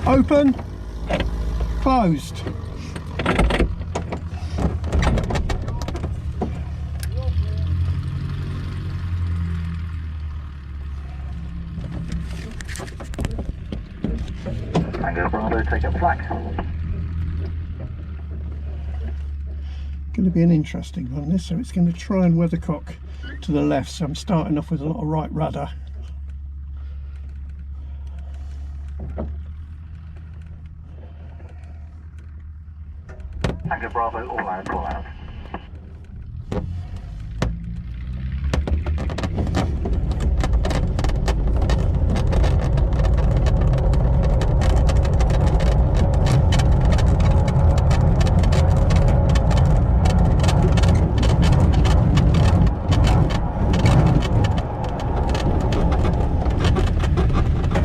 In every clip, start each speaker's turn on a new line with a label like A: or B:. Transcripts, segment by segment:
A: Open, closed.
B: Tango Bravo, take up flag.
A: Going to be an interesting one this, so it's going to try and weathercock to the left, so I'm starting off with a lot of right rudder.
B: Tango Bravo, all out, call out.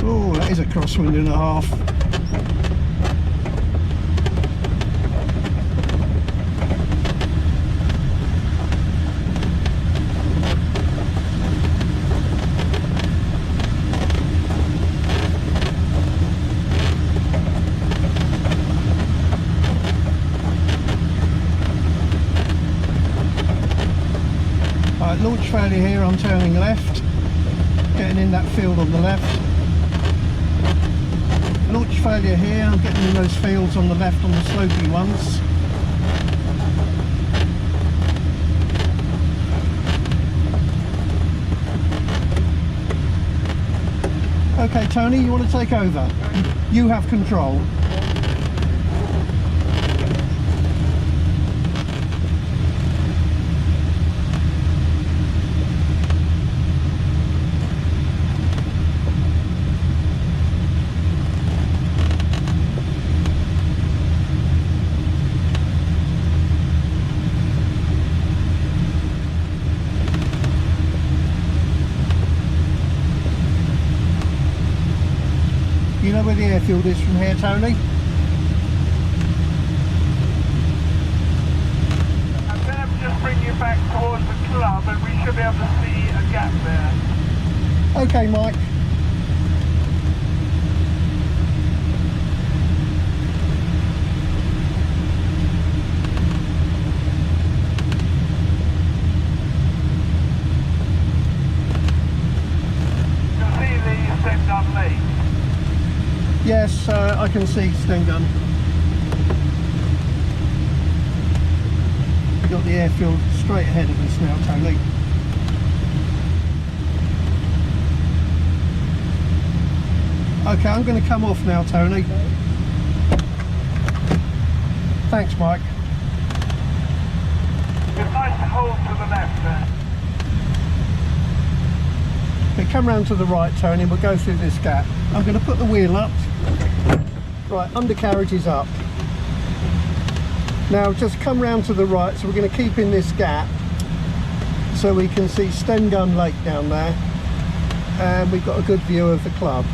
A: Oh, that is a crosswind and a half. Launch failure here, I'm turning left, getting in that field on the left. Launch failure here, I'm getting in those fields on the left on the slopey ones. Okay Tony, you want to take over? You have control. You know where the airfield is from here, Tony?
C: I'm going to just bring you back towards the club and we should be able to see a gap there.
A: Okay, Mike.
C: You can see the stem gun lead.
A: Yes, I can see stem gun. We've got the airfield straight ahead of us now, Tony. Okay, I'm going to come off now, Tony. Thanks, Mike.
C: It's nice to hold to the left there.
A: Okay, come round to the right, Tony, and we'll go through this gap. I'm going to put the wheel up. Right, undercarriage is up. Now just come round to the right, so we're going to keep in this gap so we can see Stem Gun Lake down there, and we've got a good view of the club.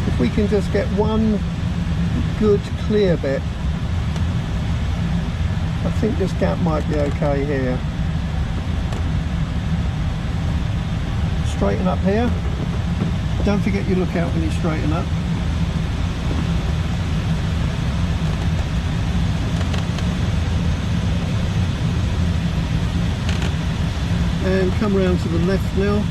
A: If we can just get one good clear bit, I think this gap might be okay here. Straighten up here. Don't forget your lookout when you straighten up. And come round to the left now.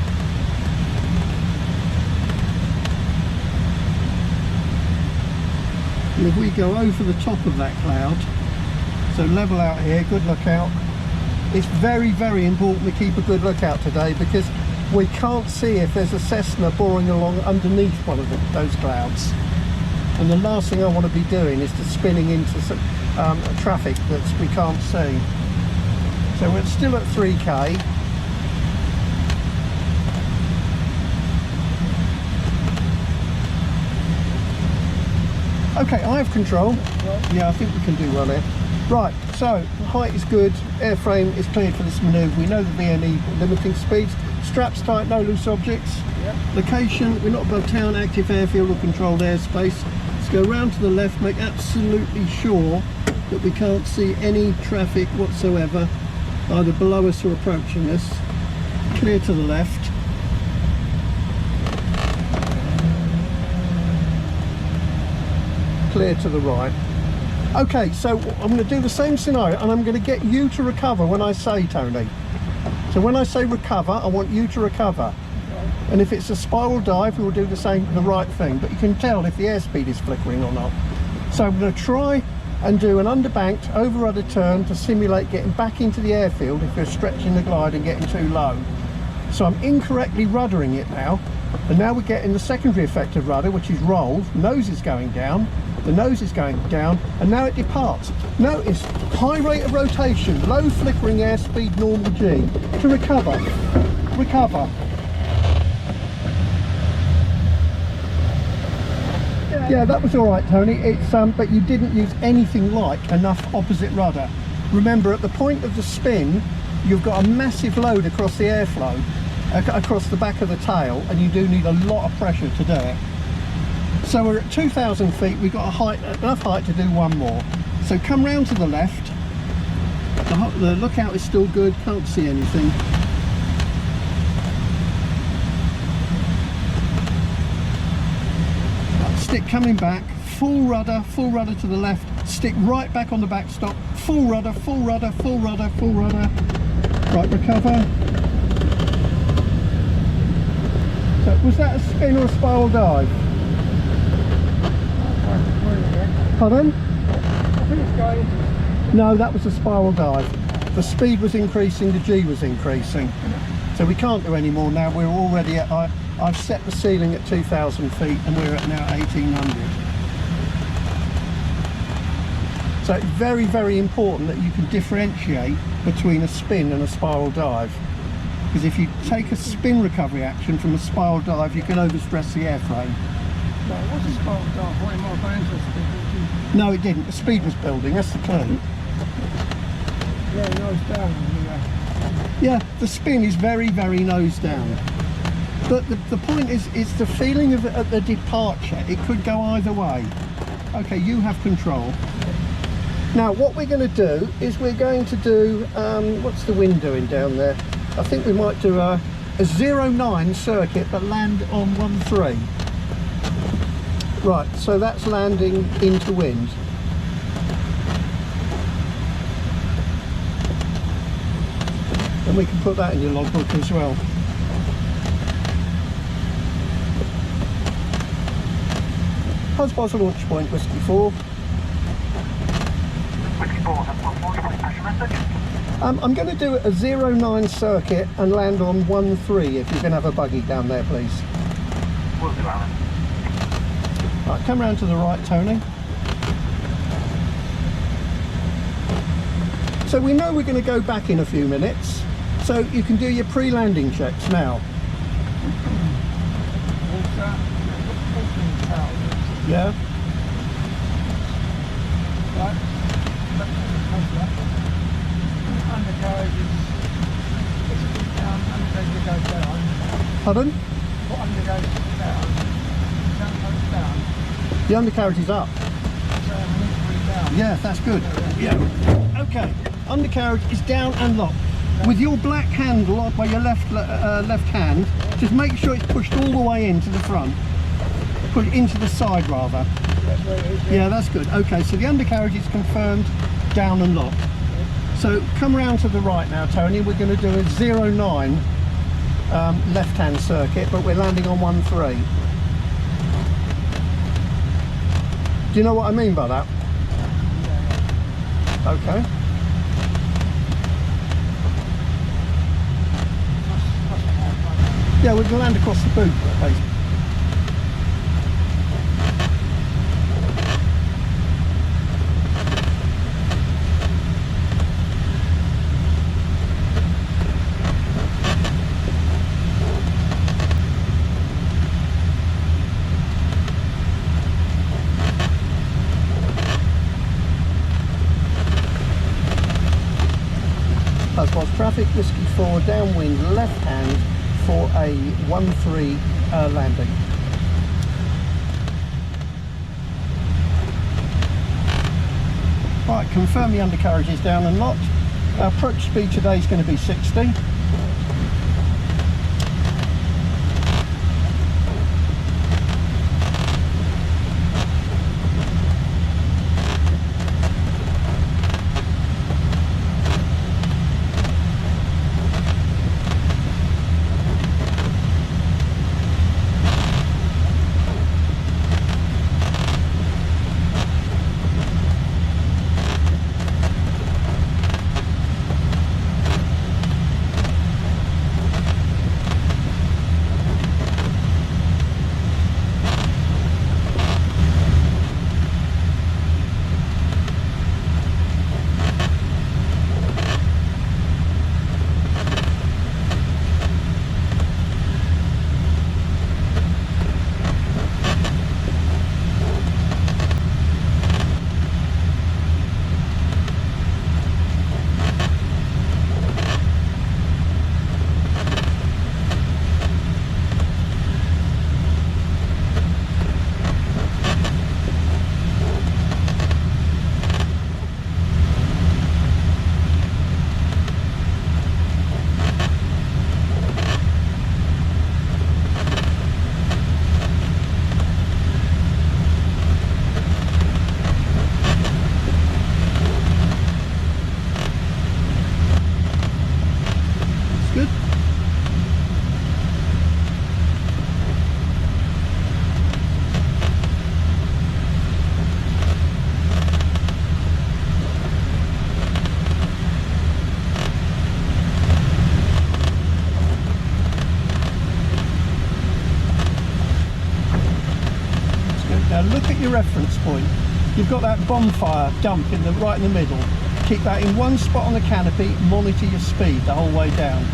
A: And if we go over the top of that cloud, so level out here, good lookout. It's very, very important to keep a good lookout today, because we can't see if there's a Cessna boring along underneath one of those clouds. And the last thing I want to be doing is to spinning into some traffic that we can't see. So we're still at 3K. Okay, I have control. Yeah, I think we can do well here. Right, so height is good, airframe is cleared for this manoeuvre. We know the VNE limiting speeds. Straps tight, no loose objects. Yep. Location, we're not above town, active airfield or controlled airspace. Let's go round to the left, make absolutely sure that we can't see any traffic whatsoever, either below us or approaching us. clear to the left. Clear to the right. Okay, so I'm going to do the same scenario and I'm going to get you to recover when I say, Tony. So when I say recover, I want you to recover. And if it's a spiral dive, we'll do the right thing. But you can tell if the airspeed is flickering or not. So I'm going to try and do an underbanked over-rudder turn to simulate getting back into the airfield if you're stretching the glide and getting too low. So I'm incorrectly ruddering it now. And now we're getting the secondary effect of rudder, which is roll. Nose is going down. The nose is going down, and now it departs. Notice high rate of rotation, low flickering airspeed, normal G. To recover. Recover. Yeah, that was all right, Tony. It's but you didn't use anything like enough opposite rudder. Remember, at the point of the spin, you've got a massive load across the airflow, across the back of the tail, and you do need a lot of pressure to do it. So we're at 2,000 feet, we've got enough height to do one more. So come round to the left. The lookout is still good, can't see anything. Stick coming back, full rudder to the left, stick right back on the backstop, full rudder, full rudder, full rudder, full rudder. Right, recover. So was that a spin or a spiral dive? Pardon?
D: I think it's going.
A: No, that was a spiral dive. The speed was increasing, the G was increasing. So we can't do any more now. We're already at, I've set the ceiling at 2,000 feet and we're at now 1,800. So it's very, very important that you can differentiate between a spin and a spiral dive. Because if you take a spin recovery action from a spiral dive, you can overstress the airframe.
D: No, it was a spiral dive, way more dangerous.
A: No, it didn't. The speed was building, that's the clue.
D: Yeah, nose down.
A: Yeah, the spin is very, very nose down. But the point is the feeling of at the departure, it could go either way. Okay, you have control. Now, what we're going to do is we're going to do, what's the wind doing down there? I think we might do a 0.9 circuit but land on 1.3. Right, so that's landing into wind. And we can put that in your logbook as well. Husband's launch point, Whiskey 4.
B: Whiskey 4, that's 1 pressure message.
A: I'm going to do a 0.9 circuit and land on 1.3 if you can have a buggy down there, please.
B: Will do, Alan.
A: Right, come round to the right, Tony. So we know we're going to go back in a few minutes, so you can do your pre-landing checks now. Yeah?
D: Right. Undercarriage is down, undercarriage goes down.
A: Pardon?
D: What undercarriage is down? Goes down.
A: The undercarriage is up.
D: So we need to put it down.
A: Yeah, that's good. Yeah. Okay. Undercarriage is down and locked. With your black handle by your left hand, just make sure it's pushed all the way into the front. Push it into the side rather.
D: That's where it is.
A: Yeah, that's good. Okay, so the undercarriage is confirmed down and locked. So come round to the right now, Tony. We're going to do a 0.9 left-hand circuit, but we're landing on 1.3. Do you know what I mean by that? Okay. Yeah, we're going to land across the boot, basically. Traffic, Whiskey 4, downwind, left hand for a 1.3 landing. Right, confirm the undercarriage is down and locked. Our approach speed today is going to be 60. You've got that bonfire dump right in the middle. Keep that in one spot on the canopy, monitor your speed the whole way down.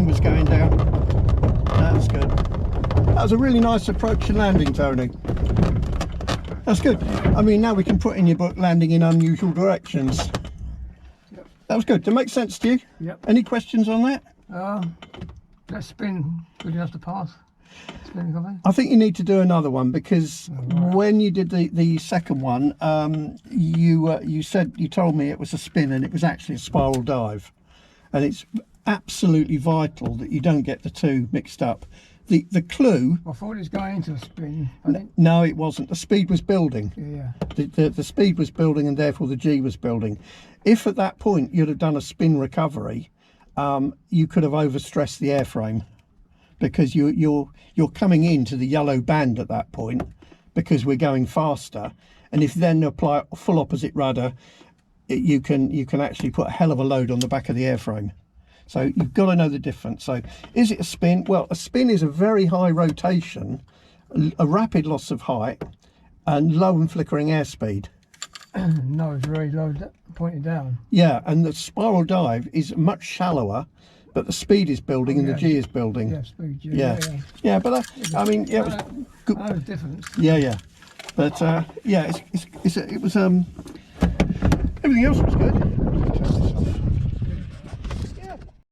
A: Was going down. That's good. That was a really nice approach and landing, Tony. That's good. I mean, now we can put in your book landing in unusual directions.
D: Yep.
A: That was good. Does it make sense to you?
D: Yep.
A: Any questions on that?
D: That spin good enough to pass. Spin copy.
A: I think you need to do another one because when you did the second one, you told me it was a spin and it was actually a spiral dive, and it's absolutely vital that you don't get the two mixed up. The clue.
D: I thought it was going into a spin.
A: No, it wasn't. The speed was building.
D: Yeah.
A: The speed was building, and therefore the G was building. If at that point you'd have done a spin recovery, you could have overstressed the airframe, because you're coming into the yellow band at that point because we're going faster. And if then apply a full opposite rudder, you can actually put a hell of a load on the back of the airframe. So you've got to know the difference. So is it a spin? Well, a spin is a very high rotation, a rapid loss of height, and low and flickering airspeed.
D: No, it's very low, pointed down.
A: Yeah, and the spiral dive is much shallower, but the speed is building and the G is building.
D: Yeah, speed, G.
A: Yeah, but I mean, yeah, it was good.
D: That was different.
A: Yeah. But yeah, it was everything else was good.